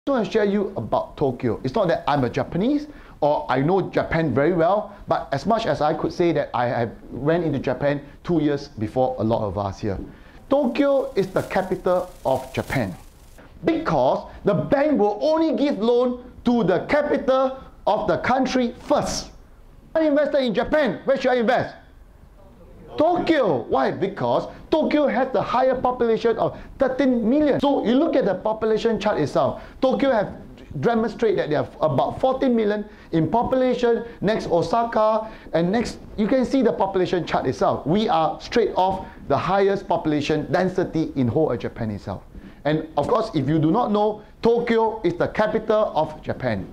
I want to share you about Tokyo. It's not that I'm a Japanese or I know Japan very well, but as much as I could say that I went into Japan 2 years before a lot of us here. Tokyo is the capital of Japan because the bank will only give loan to the capital of the country first. I invested in Japan. Where should I invest? Tokyo. Why? Because Tokyo has the higher population of 13 million. So you look at the population chart itself. Tokyo have demonstrated that they have about 14 million in population. Next Osaka, and next you can see the population chart itself. We are straight off the highest population density in whole of Japan itself. And of course, if you do not know, Tokyo is the capital of Japan.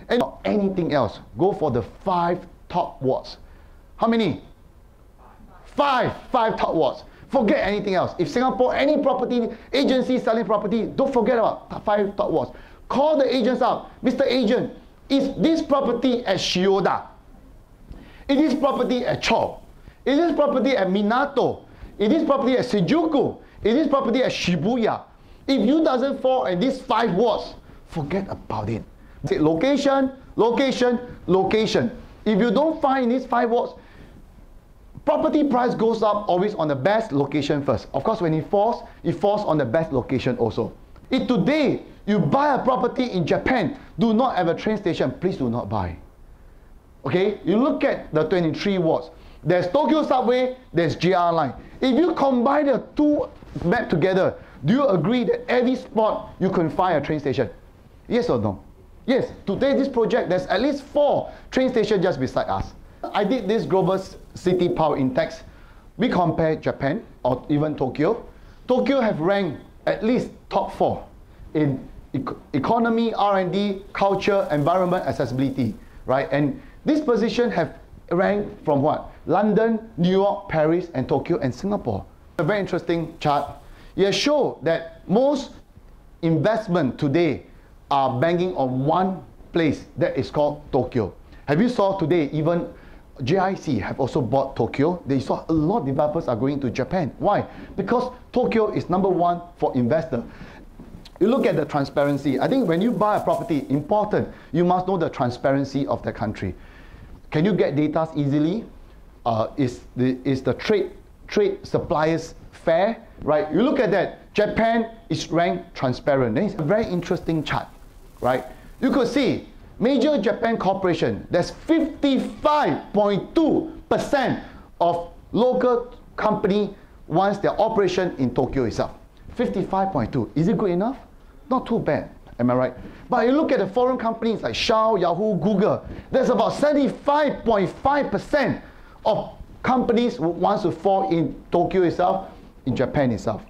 And not anything else, go for the 5 top wards. How many? 5 top wards. Forget anything else. If Singapore, any property agency selling property, don't forget about 5 top wards. Call the agents up. Mr. Agent, is this property at Shioda? Is this property at Cho? Is this property at Minato? Is this property at Shinjuku? Is this property at Shibuya? If you doesn't fall in these 5 wards, forget about it. Say location, location, location. If you don't find these 5 wards, property price goes up always on the best location first. Of course, when it falls on the best location also. If today you buy a property in Japan, do not have a train station, please do not buy. Okay, you look at the 23 wards. There's Tokyo Subway, there's JR Line. If you combine the 2 map together, do you agree that every spot you can find a train station? Yes or no? Yes, today this project, there's at least 4 train stations just beside us. I did this global city power index. We compare Japan or even Tokyo. Tokyo have ranked at least top 4 in economy, R&D, culture, environment, accessibility, right? And this position have ranked from what? London, New York, Paris, and Tokyo, and Singapore. A very interesting chart. It shows that most investment today are banking on one place that is called Tokyo. Have you saw today even JIC have also bought Tokyo? They saw a lot of developers are going to Japan. Why? Because Tokyo is #1 for investor. You look at the transparency. I think when you buy a property, important, you must know the transparency of the country. Can you get data easily? Is the trade suppliers fair? Right? You look at that. Japan is ranked transparent. It's a very interesting chart. Right? You could see major Japan corporation, there's 55.2% of local company wants their operation in Tokyo itself. 55.2. Is it good enough? Not too bad. Am I right? But you look at the foreign companies like Shell, Yahoo, Google, there's about 75.5% of companies who wants to fall in Tokyo itself, in Japan itself.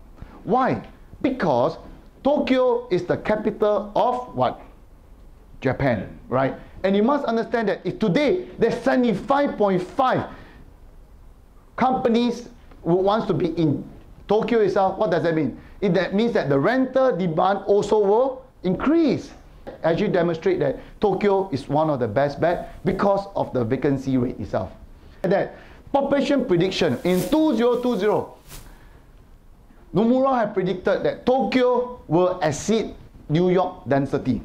Why? Because Tokyo is the capital of what? Japan, right? And you must understand that if today there's 75.5 companies who wants to be in Tokyo itself, what does that mean? That means that the rental demand also will increase. As you demonstrate that Tokyo is one of the best bet because of the vacancy rate itself. And that population prediction in 2020, Nomura have predicted that Tokyo will exceed New York density.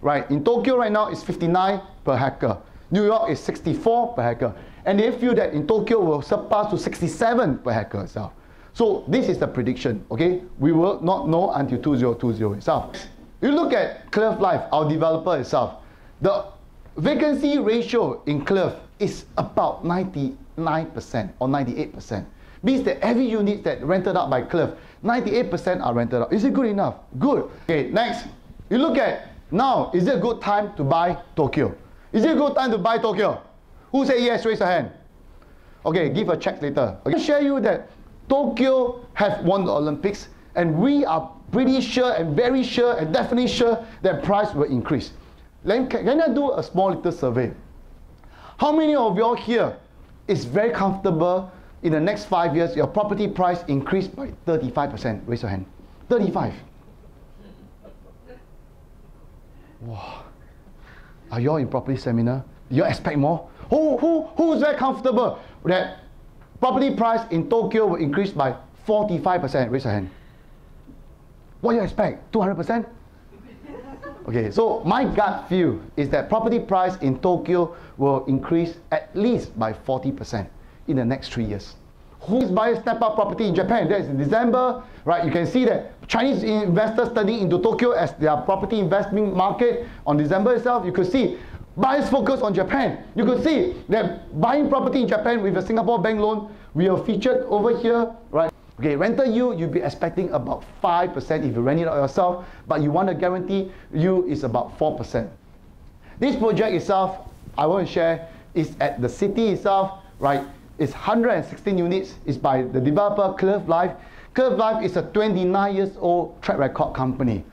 Right, in Tokyo right now it's 59 per hectare. New York is 64 per hectare. And they feel that in Tokyo will surpass to 67 per hectare itself. So this is the prediction, okay? We will not know until 2020 itself. You look at Cliff Life, our developer itself. The vacancy ratio in Cliff is about 99% or 98%. Means that every unit that rented out by Cliff, 98% are rented out. Is it good enough? Good. Okay, next. You look at now, is it a good time to buy Tokyo? Is it a good time to buy Tokyo? Who say yes? Raise your hand. Okay, give a check later. Okay. I'll share you that Tokyo have won the Olympics, and we are pretty sure and very sure and definitely sure that price will increase. Then can I do a small little survey? How many of y'all here is very comfortable in the next 5 years your property price increased by 35%? Raise your hand. 35. Wow. Are you all in property seminar? Do you expect more? Who's very comfortable that property price in Tokyo will increase by 45%? Raise your hand. What do you expect? 200%? Okay, so my gut feel is that property price in Tokyo will increase at least by 40% in the next 3 years. Who's buying snap-up property in Japan? That is in December, right? You can see that Chinese investors turning into Tokyo as their property investment market on December itself. You could see buyers focus on Japan. You could see that buying property in Japan with a Singapore bank loan, we are featured over here, right? Okay, rental yield, you'll be expecting about 5% if you rent it out yourself, but you want a guarantee yield is about 4%. This project itself, I want to share, is at the city itself, right? It's 116 units. It's by the developer Curve Life. Curve Life is a 29 years old track record company.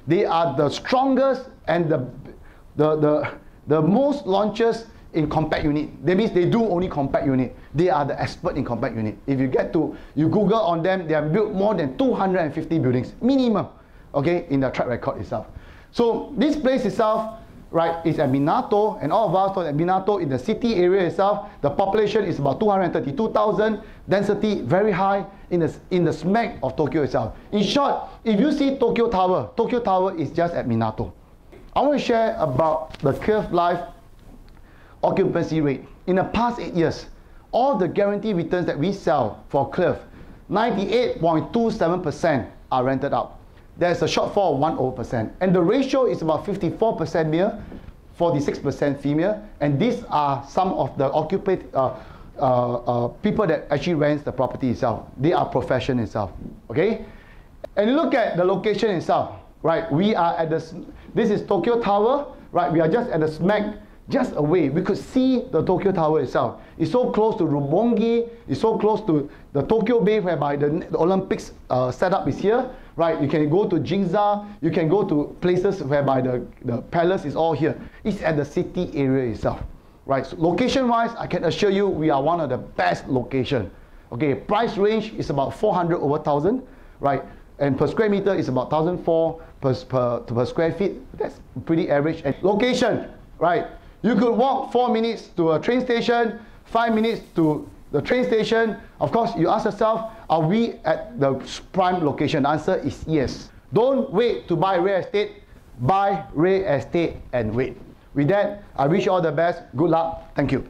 They are the strongest and the most launches in compact unit. That means they do only compact unit. They are the expert in compact unit. If you Google on them, they have built more than 250 buildings, minimum, okay, in the track record itself. So this place itself, right, is at Minato, and all of us know that Minato in the city area itself, the population is about 232,000, density very high in the smack of Tokyo itself. In short, if you see Tokyo Tower is just at Minato. I want to share about the Curve Life occupancy rate. In the past 8 years, all the guaranteed returns that we sell for Curve, 98.27% are rented out. There's a shortfall of 1%, and the ratio is about 54% male, 46% female, and these are some of the people that actually rents the property itself. They are profession itself, okay? And look at the location itself, right? We are at this is Tokyo Tower, right? We are just at the smack, just away. We could see the Tokyo Tower itself. It's so close to Roppongi, it's so close to the Tokyo Bay, whereby the Olympics setup is here, right? You can go to Ginza, you can go to places whereby the palace is all here. It's at the city area itself, right? So location-wise, I can assure you we are one of the best location. Okay, price range is about 400 over 1,000, right? And per square meter is about 1,004 per square feet. That's pretty average. And location, right? You could walk 4 minutes to a train station, 5 minutes to the train station. Of course, you ask yourself, are we at the prime location? The answer is yes. Don't wait to buy real estate. Buy real estate and wait. With that, I wish you all the best. Good luck. Thank you.